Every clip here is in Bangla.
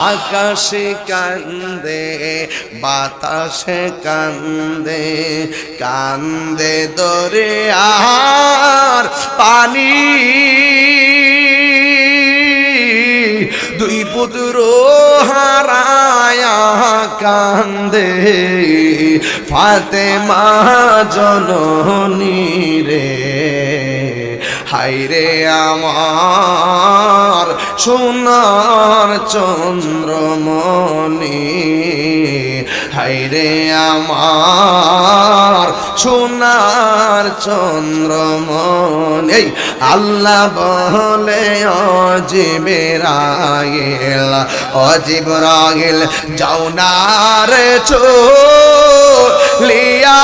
আকাশে কান্দে বাতাসে কান্দে কান্দে দরিয়ার পানি দুই পুত্র হারায়া কান্দে ফাতেমা জননী রে হায়রে আমার সোনার চন্দ্রমণি হায়রে আমার সোনার চন্দ্রমণি আল্লাহ বলে জিবরাইল যাও না রে চলিয়া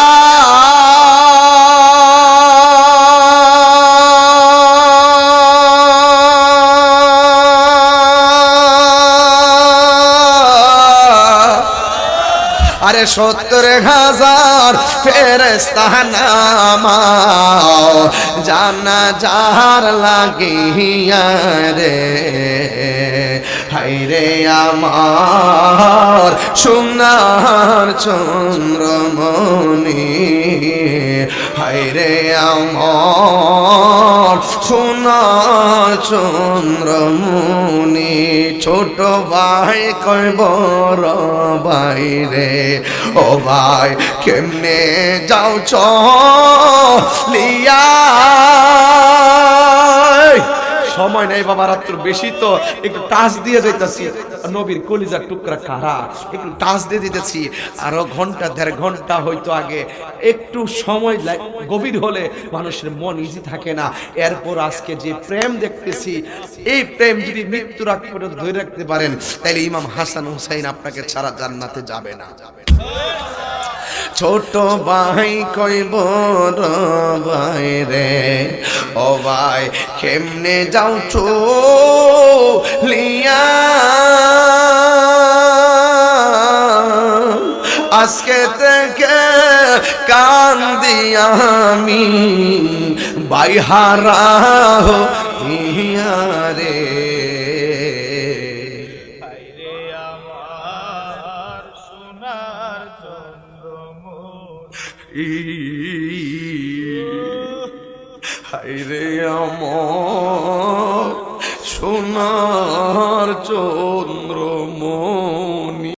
আরে ৭০,০০০ ফেরেশতা নামাও জানাজার লাগিয়া রে হায়রে আমার সোনার চন্দ্রমণি হায়রে আমার সোনার চন্দ্রমণি ছোট ভাই কয় বড় ভাই রে ও ভাই কেমনে যাও চলিয়া সময় নাই বাবা রাত্র বেশি তো একটু টাচ দিয়ে যাইতেছি নবীর কলিজার টুকরা কারা একটু টাচ দিয়ে দিতেছি আরো ঘন্টা ১.৫ ঘন্টা হয়তো আগে একটু সময় গভীর হলে মানুষের মন ইজি থাকে না এরপর আজকে যে প্রেম দেখতেছি এই প্রেম যদি মৃত্যুর আগ পর্যন্ত ধরে রাখতে পারেন তাহলে ইমাম হাসান হুসাইন আপনাকে ছাড়া জান্নাতে যাবে না ছোট ভাই কই বড় ভাই রে ও ভাই কেমনে যাও চলিয়া আজকে থেকে কান্দি আমি বাইহারা হইয়া রে হায়রে আমার সোনার চন্দ্র